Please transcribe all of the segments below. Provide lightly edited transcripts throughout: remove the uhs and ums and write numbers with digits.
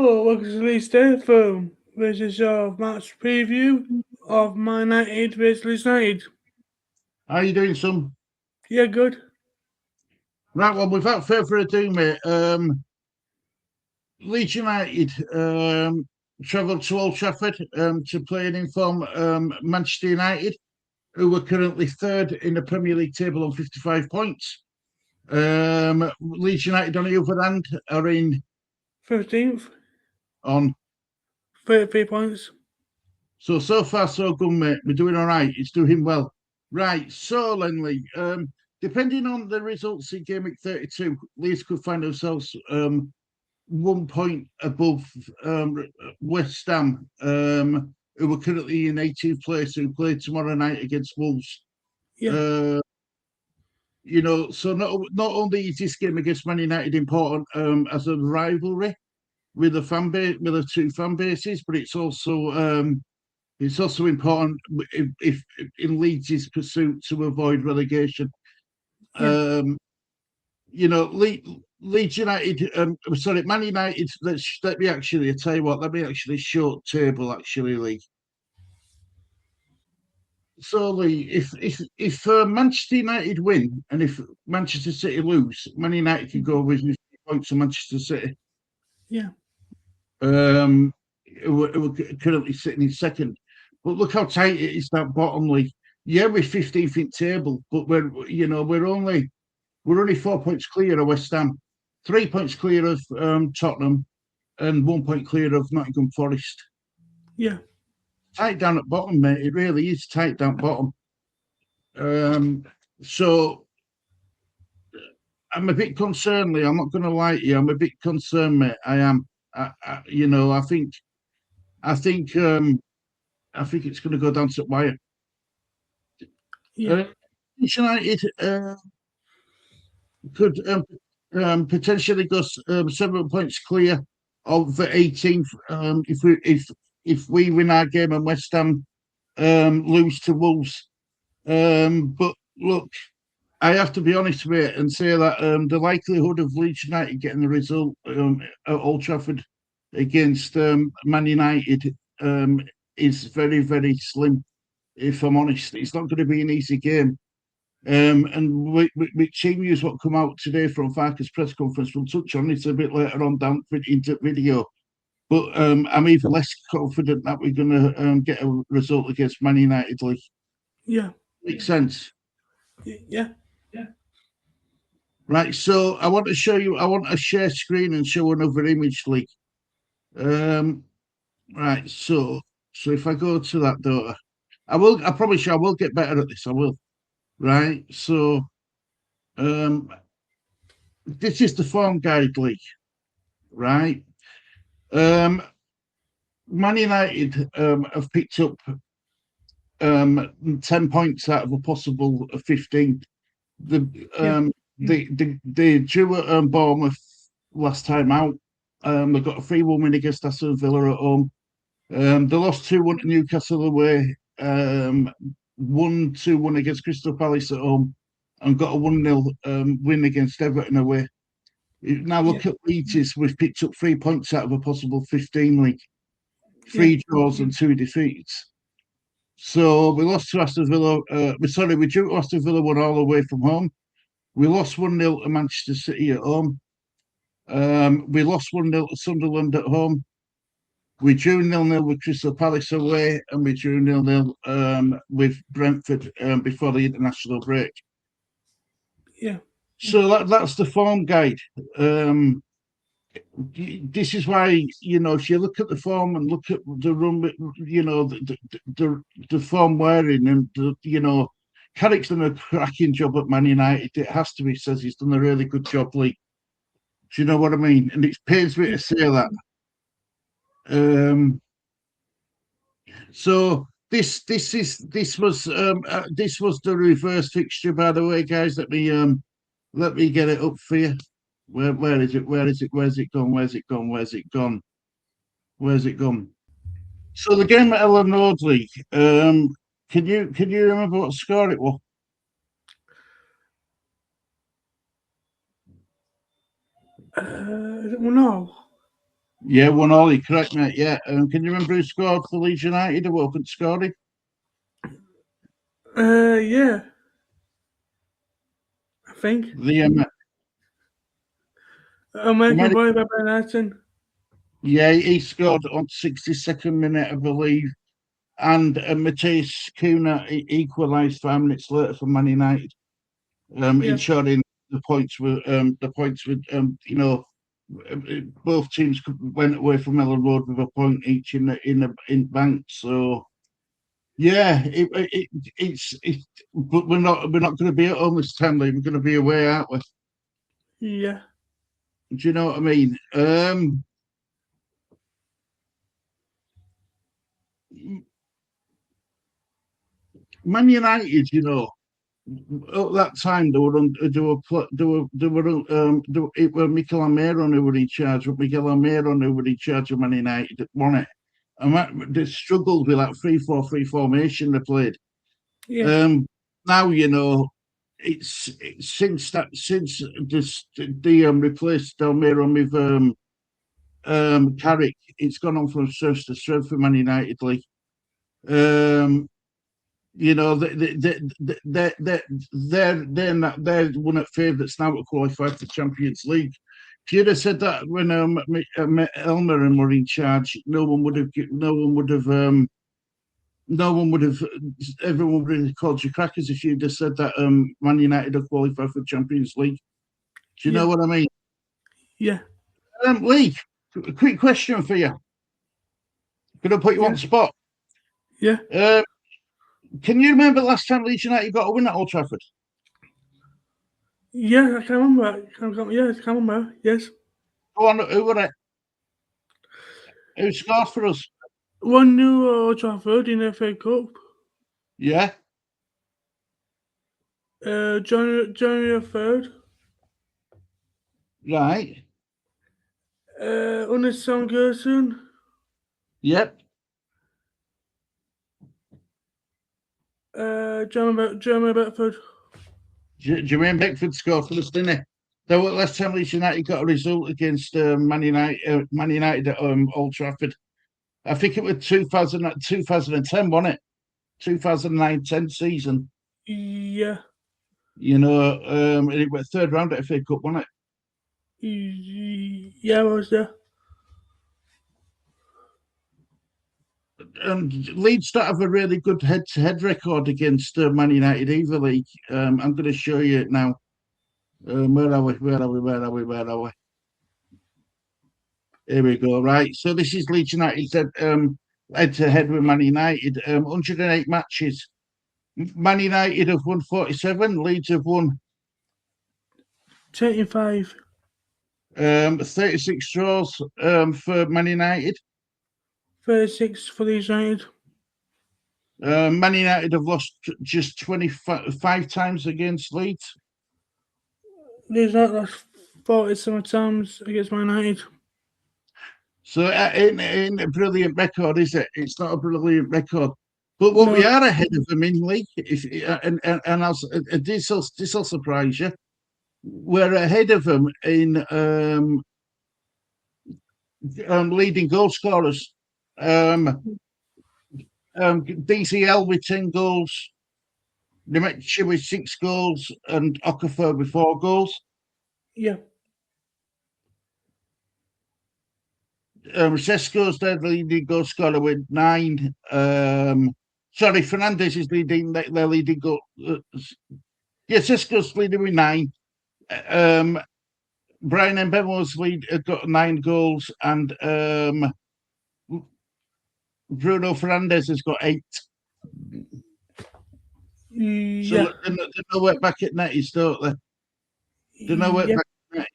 Hello, welcome to Leeds Telephone. This is your match preview of Man United vs Leeds United. How you doing, son? Yeah, good. Right, well, without further ado, mate, Leeds United travelled to Old Trafford to play an informed Manchester United, who were currently third in the Premier League table on 55 points. Leeds United, on the other hand, are in 15th, on. 33 points. So far, so good, mate. We're doing all right. It's doing well. Right, so, Lenley, depending on the results in Game Week 32, Leeds could find themselves 1 point above West Ham, who are currently in 18th place, who play tomorrow night against Wolves. Yeah, Uh, so not only is this game against Man United important as a rivalry with the fan base, with the two fan bases, but it's also important if in Leeds' pursuit to avoid relegation. yeah, Um, Leeds United, sorry, Man United. Let me actually, I tell you what, let me actually short table actually, Lee. So, Lee, if Manchester United win and if Manchester City lose, Man United can go with 3 points to Manchester City. yeah, We're currently sitting in second, but look how tight it is that bottom league. Yeah, we're 15th in table, but we're only 4 points clear of West Ham, 3 points clear of Tottenham, and 1 point clear of Nottingham Forest. yeah, Tight down at bottom, mate. It really is tight down bottom. So I'm a bit concerned, Lee. I'm not going to lie to you. I'm a bit concerned, mate. I am. I think, I think, I think it's going to go down to the wire. yeah, Uh, United could potentially go 7 points clear of the 18th if we win our game and West Ham lose to Wolves. But look, I have to be honest with it and say that the likelihood of Leeds United getting the result at Old Trafford against Man United is very, very slim. If I'm honest, it's not going to be an easy game. And with team news what come out today from Farke's press conference, we'll touch on it a bit later on down into video. But I'm even less confident that we're going to get a result against Man United. Like, yeah, makes sense, yeah, right? So I want to show you. I want to share screen and show another image, like, um, right. So if I go to that door, I will. I promise you, I will get better at this. I will. Right. So um, this is the form guide, like, right? Um, Man United have picked up 10 points out of a possible 15. The yeah, they drew at Bournemouth last time out. They got a 3-1 win against Aston Villa at home. They lost 2-1 to Newcastle away. 1-2-1 against Crystal Palace at home, and got a 1-0 win against Everton away. Now yeah, look at Leeds. We've picked up 3 points out of a possible 15 league. yeah, 3 draws and 2 defeats. So we lost to Aston Villa. We drew to Aston Villa 1 all away from home. We lost 1-0 to Manchester City at home. We lost 1-0 to Sunderland at home. We drew 0-0 with Crystal Palace away, and we drew 0-0 with Brentford before the international break. yeah, So that's the form guide. This is why, if you look at the form and look at the run, the form wearing, and Carrick's done a cracking job at Man United. It has to be says he's done a really good job, Lee. Do you know what I mean? And it pains me to say that. So this was the reverse fixture, by the way, guys. Let me get it up for you. Where is it? Where is it? Where's it gone? Where's it gone? Where's it gone? Where's it gone? So the game at Ellen Road League. Can you remember what score it was? well, no. Yeah, 1-1. You're correct, mate. Yeah. Can you remember who scored for Leeds United? Who opened scoring? Yeah, I think. The American Ameri- boy by Benetton. yeah, he scored on 62nd minute, I believe, and Matthias Cunha equalised 5 minutes later for Man United, Yeah, ensuring the points were both teams went away from Ellen Road with a point each in bank. So yeah, it's but we're not going to be at home this time, Lee. We're going to be away, aren't we? yeah, Do you know what I mean? Man United, at that time it were Mikel Almiron who were in charge. Mikel Almiron who were in charge of Man United, won it. And they struggled with that 3-4-3 formation they played. yeah, Um, Now it's since the replaced Almiron with Carrick, it's gone on from strength to strength for Man United League. Um, you know, they're one of favourites now to qualify for the Champions League. If you'd have said that when Elmer and were in charge, everyone would have called you crackers if you'd have said that Man United have qualified for the Champions League. Do you yeah, know what I mean? yeah, Lee, a quick question for you. Going to put you on yeah, the spot. yeah, Uh, can you remember the last time Leeds United got a win at Old Trafford? yeah. I can remember. Yeah, I can remember. Yes. Go on, who were it? Who scored for us? 1-0 Old Trafford in the FA Cup. Yeah, January 3rd. right. Under Sam Gerson. Yep. Jeremy Beckford. Jermaine Beckford scored for us, didn't he? The last time Leeds United got a result against Man United at Old Trafford. I think it was 2010, wasn't it? 2009-10 season. Yeah. And it was third round at FA Cup, wasn't it? Yeah, I was there. And Leeds don't have a really good head-to-head record against Man United either. League. I'm going to show you it now. Where are we? Where are we? Where are we? Where are we? Here we go. Right. So this is Leeds United head-to-head with Man United. 108 matches. Man United have won 47. Leeds have won 25. 36 draws for Man United. 36 for Leeds United. Man United have lost just 25 times against Leeds. Leeds United lost 40 times against Man United. So it ain't a brilliant record, is it? It's not a brilliant record. But what we No. are ahead of them in league, this will surprise you. We're ahead of them in leading goal scorers. DCL with 10 goals, Nemecha with 6 goals, and Okafor with 4 goals. Yeah. Sesko's their leading goal scorer with 9. Fernandez is leading their leading goal. Sesko's leading with 9. Brian Mbeumo's got 9 goals, and Bruno Fernandes has got 8. So Yeah. they're nowhere back at net, don't they? They're nowhere Yeah. back at net.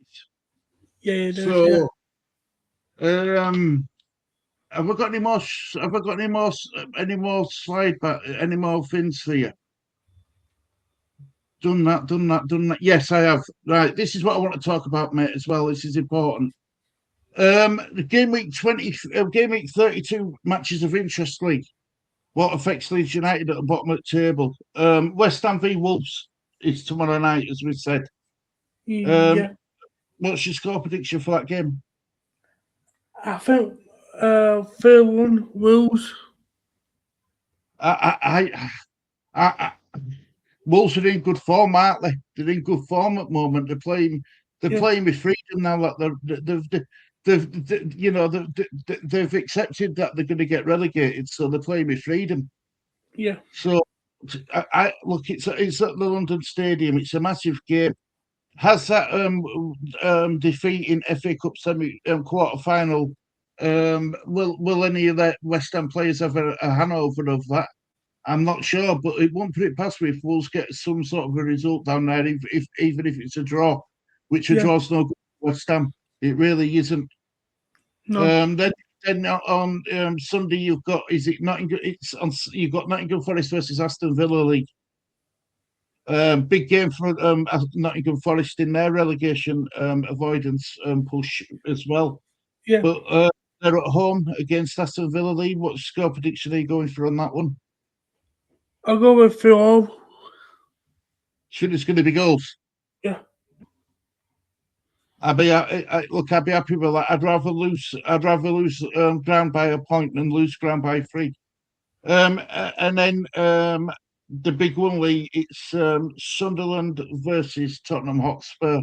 Yeah, it does. Yeah. So, have I got any more? Have I got any more slide back? Any more things for you? Done that. Yes, I have. Right, this is what I want to talk about, mate. As well, this is important. The game week 32 matches of interest league. What affects Leeds United at the bottom of the table? West Ham v Wolves is tomorrow night, as we said. Yeah. What's your score prediction for that game? I think 3-1 Wolves. I Wolves are in good form, aren't they? They're in good form at the moment. They're Yeah, playing with freedom now. That they've accepted that they're going to get relegated, so they're playing with freedom. yeah, So I look, it's at the London Stadium. It's a massive game. Has that defeat in FA Cup semi quarter final? Will any of the West Ham players have a hangover of that? I'm not sure, but it won't put it past me if Wolves get some sort of a result down there, if even if it's a draw, which a yeah. draw's no good for West Ham. It really isn't. No, Then on Sunday you've got, is it Nottingham? It's on. You've got Nottingham Forest versus Aston Villa League. Big game for Nottingham Forest in their relegation avoidance push as well. yeah. But they're at home against Aston Villa League. What score prediction are you going for on that one? I'll go with 3-0. Sure, it's going to be goals. Yeah, I'd be happy with that. I'd rather lose. I'd rather lose ground by a point than lose ground by 3. And then the big one, Lee. It's Sunderland versus Tottenham Hotspur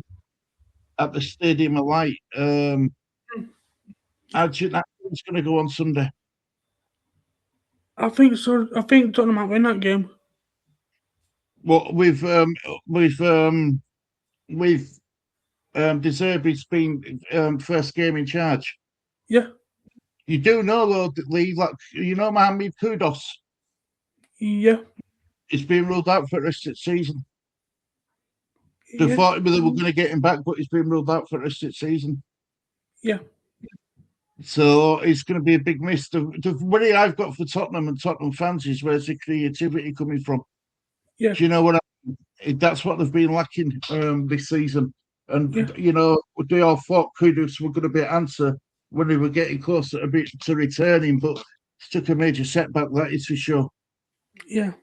at the Stadium of Light. How do you think that's going to go on Sunday? I think so. I think Tottenham might win that game. Well, with De Zerbi's been first game in charge. Yeah, You do know though that Lee, like you know, Mohamed Kudus yeah, is being ruled out for the rest of the season. They yeah, thought they were going to get him back, but he's been ruled out for the rest of the season. yeah, So it's going to be a big miss. The worry I've got for Tottenham and Tottenham fans is where's the creativity coming from? yeah, Do you know what that's what they've been lacking this season. yeah, And you know, they all thought Kudus were going to be an answer when they were getting closer a bit to returning, but it's took a major setback, that is for sure. yeah.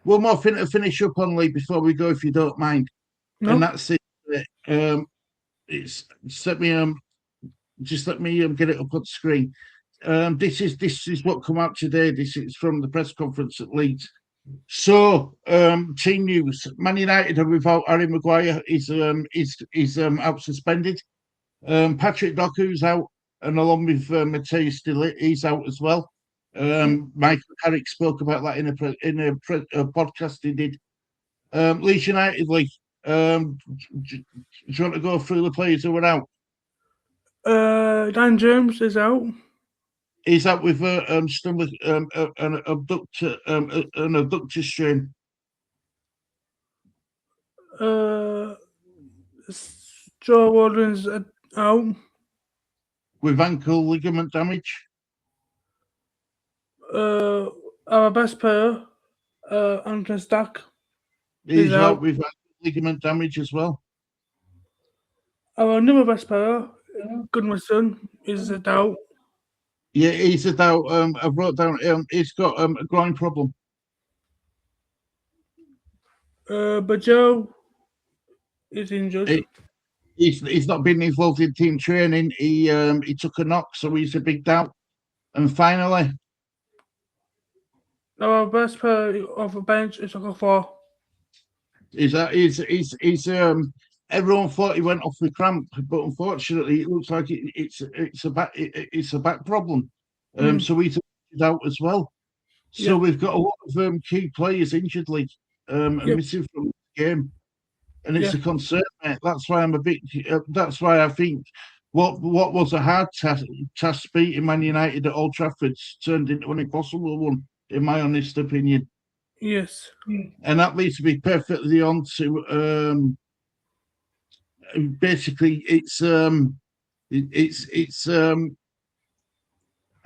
One more thing to finish up on, Lee, before we go, if you don't mind, and No, that's it. It's let me just let me get it up on screen. This is what come out today. This is from the press conference at Leeds. So, team news: Man United are without Harry Maguire. Is out suspended. Patrick Doku's out, and along with Mateus Delit, he's out as well. yeah. Michael Carrick spoke about that in a podcast he did. Leeds United, Lee. Do you want to go through the players who are out? Dan James is out. He's out with stomach an abductor strain Uh, Joe Warden's out. with ankle ligament damage. Our best player, Anton Stack, is He's out out. with ankle ligament damage as well. Our another best player, Goodmanson, is out. Yeah, he's a doubt. I wrote down. He's got a groin problem. But Joe is injured. He, he's not been involved in team training. He took a knock, so he's a big doubt. And finally, Our best player off the bench is Okafor. he's everyone thought he went off with cramp, but unfortunately, it looks like it's a back problem. So he's out as well. So Yeah, we've got a lot of key players injured, Lee, and yeah, missing from the game, and it's yeah, a concern, mate. That's why I'm a bit. That's why I think what was a hard task beating Man United at Old Trafford turned into an impossible one, in my honest opinion. yes, And that leads me perfectly on to basically it's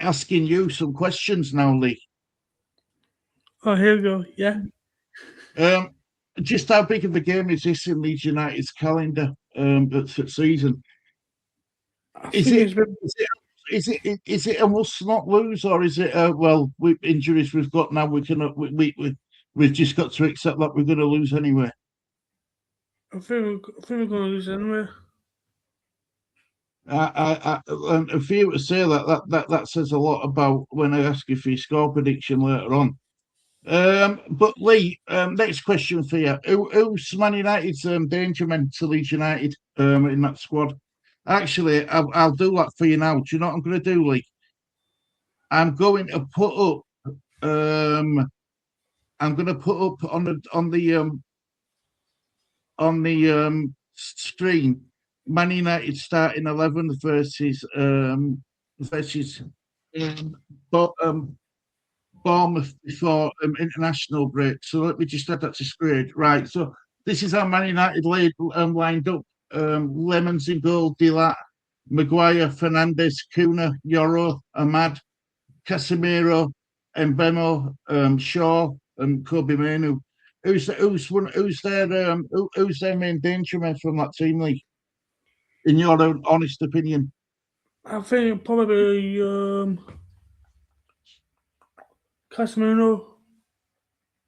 asking you some questions now, Lee. Oh, here we go. Yeah. Um, just how big of a game is this in Leeds United's calendar for season? I Is think it it's been, is it a must not lose, or is it well, with injuries we've got now, we've just got to accept that we're going to lose anyway. I think we're going to lose anyway. And for you to say that says a lot about when I ask you for your score prediction later on. But Lee, next question for you: who's Man United's danger man to Leeds United in that squad? Actually, I'll do that for you now. Do you know what I'm going to do, Lee? I'm going to put up. I'm going to put up on the screen Man United starting 11 versus um, Bournemouth before international break. So let me just add that to screen. Right. So this is how Man United lined up. Lemons in goal, Dilat, Maguire, Fernandez, Kuna, Yoro, Ahmad, Casemiro, Mbemo, Shaw, and Kobe Manu. Who's their main danger man from that team, Lee? In your own honest opinion, I think probably Casemiro.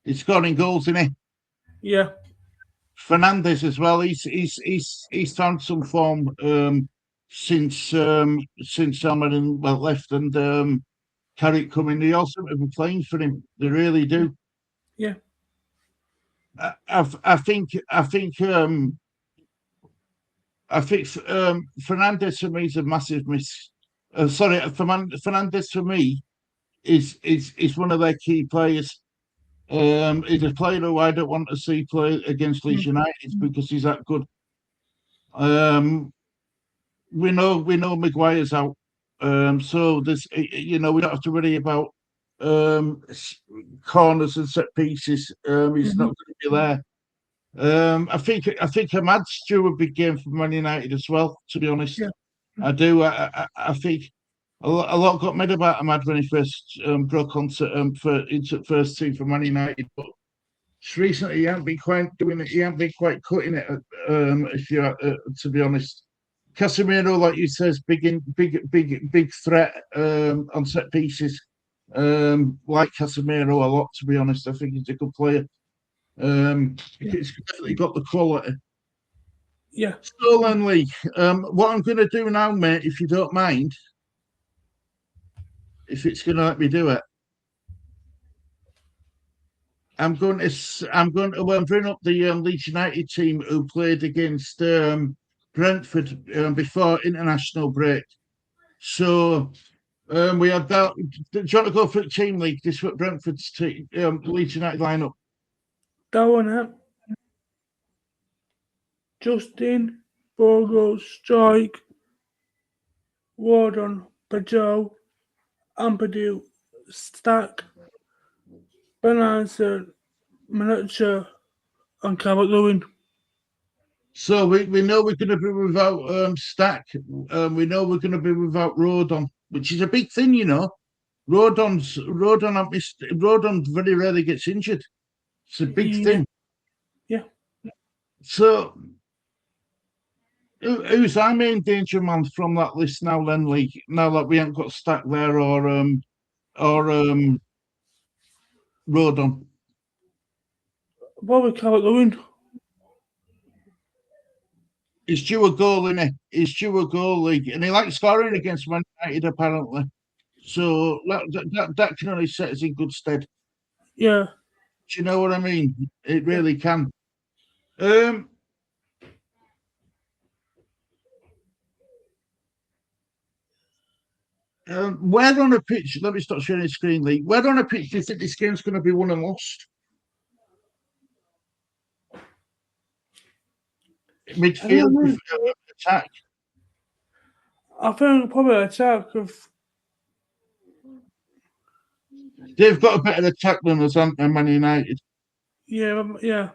he's scoring goals in it. Yeah. Fernandez as well. He's found some form since Almarin left and Carrick coming. They all seem to be playing for him. They really do. Yeah. I think Fernandez for me is a massive miss. Sorry, Fernandez for me is one of their key players. He's a player who I don't want to see play against Leeds United because he's that good. We know Maguire's out, so there's we don't have to worry about corners and set pieces. He's not Mm-hmm. going to be there. I think Ahmad's due a big game for Man United as well. To be honest, Yeah. I do. I think a lot got made about Ahmad when he first broke onto into first team for Man United, but recently he hasn't been quite doing it. He hasn't been quite cutting it. If you to be honest, Casemiro, like you says, big threat on set pieces. Like Casemiro a lot. To be honest, I think he's a good player. Yeah. He's definitely got the quality. Yeah. So then, Lee, what I'm going to do now, mate, if you don't mind, if it's going to let me do it, I'm going to bring up the Leeds United team who played against Brentford before international break. So we had that. Do you want to go for the team league? This was Brentford's team, Leeds United lineup. That one up. Justin, Bogo, Strike, Wardon, Pajo, Ampadu, Stack, Bonanza, Manucha, and Cabot Lewin. So we know we're going to be without Stack. We know we're going to be without Rodon, which is a big thing, you know. Rodon very rarely gets injured. It's a big Yeah. thing. Yeah. So who's our main danger man from that list now, then, Lee? Now that we haven't got Stack there or Rodon. Probably Cabot Lewin. He's due a goal, isn't he? He's due a goal, League, and he likes scoring against Man United apparently. So that can only set us in good stead. Yeah. Do you know what I mean? It Yeah. really can. Um, where on a pitch? Let me stop sharing the screen, Lee. Where on a pitch do you think this game's going to be won and lost? I don't Midfield, know. attack. I think probably attack of They've got a better attack than us, haven't they, Man United? yeah.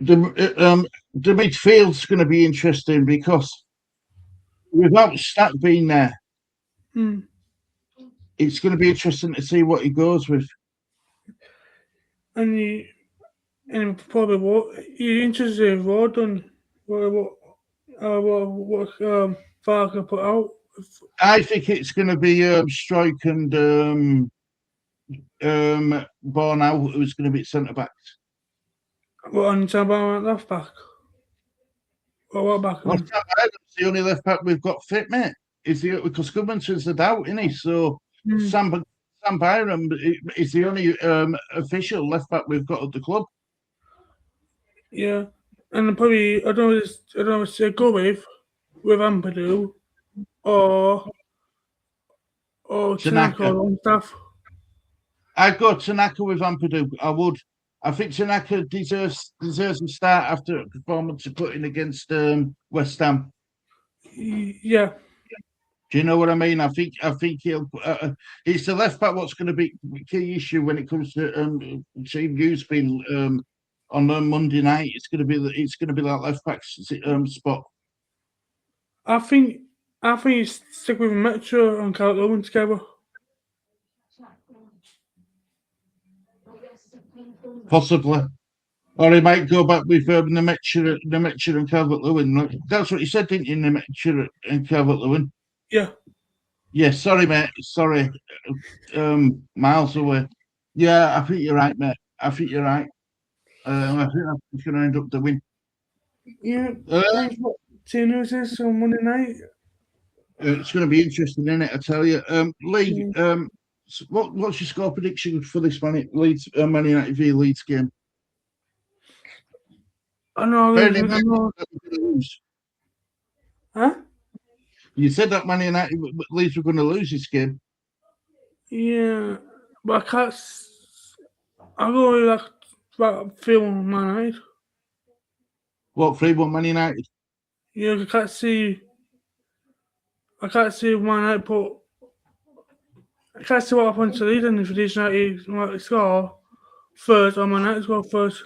The midfield's going to be interesting because without Stack being there, Mm. it's going to be interesting to see what he goes with. And you and probably what you're interested in Wardon. What Farker put out. I think it's going to be Strike and Bornau who's going to be centre backs. What on Taban at left back? Or what back Well, then? Sam Byram's the only left back we've got fit, mate. Because Goodmanson's a doubt, isn't he? So Mm, Sam Byram is the only official left back we've got at the club. yeah. And probably, I don't know what to go with Ampadu or Tanaka. Tanaka and stuff. I'd go Tanaka with Ampadu. I would. I think Tanaka deserves a start after a performance he put in against West Ham. Yeah. Do you know what I mean? I think he'll. It's the left back what's going to be the key issue when it comes to team use being on Monday night. It's going to be that left back spot. I think you stick with Metro and Calvert Lewin together. Possibly. Or he might go back with Nemetcher and Calvert Lewin. That's what you said, didn't you? Nemetcher and Calvert Lewin. Yeah. Yeah, sorry, mate. Sorry. Miles away. Yeah, I think you're right, mate. I think you're right. I think that's going to end up the win. Yeah. Uh, Thanks for tuning us on Monday night. it's going to be interesting, isn't it? I tell you. Lee, Yeah. what's your score prediction for this Leeds Man United v Leeds game? I know, Bearing in I mind know. that we're going to lose. Huh? You said that Man United Leeds were going to lose this game. Yeah. But I can't. I go with that film, Man United. What, 3-1 Man United? Yeah, I can't see. I can't see Man United put. I can't see what happens to Leeds and if Leeds United might score first or Man United score first.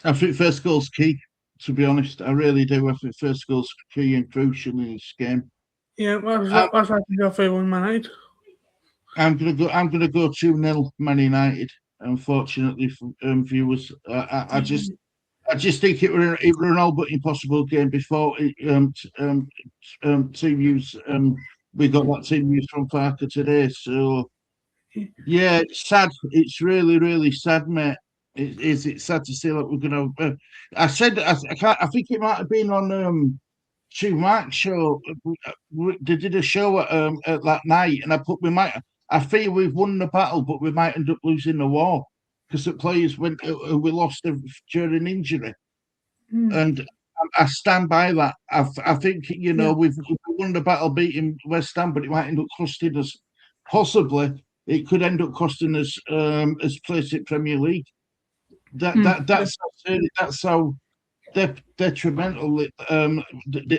I think first goal's key, to be honest. I really do. I think first goal's key and crucial in this game. Yeah, I'm, that's why I think I'll favour Man United. I'm gonna go 2-0 Man United. Unfortunately for viewers, I just think it were an all but impossible game before team use we got that team use from Parker today. So yeah, it's sad. It's really sad, mate. It's sad to see that we're gonna. I said I can't. I think it might have been on Two Mark's show. They did a show at that night, and I put we might. I feel we've won the battle, but we might end up losing the war because the players went. We lost during injury, Mm, and I stand by that. I think yeah. we've won the battle beating West Ham, but it might end up costing us. Possibly, it could end up costing us as place in Premier League. Yeah. That's how detrimental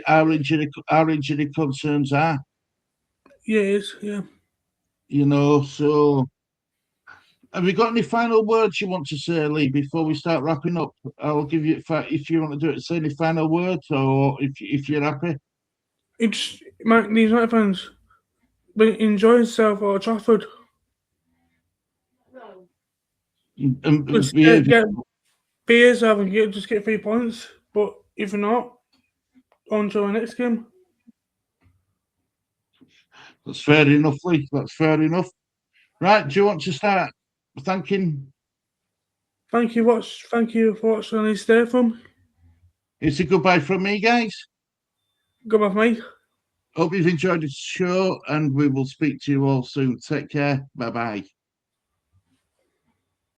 our injury concerns are. Yeah, it is. Yeah. So have you got any final words you want to say, Lee, before we start wrapping up? I'll give you if you want to do it. Say any final words, or if you're happy. It's these United fans enjoy themselves at Old Trafford. Just Yeah, get beers out and just get 3 points. But if not, on to the next game. that's fair enough, Lee. That's fair enough. Right, do you want to start thanking? Thank you for watching this day from. It's a goodbye from me, guys. Goodbye, mate. Hope you've enjoyed the show, and we will speak to you all soon. Take care. Bye bye.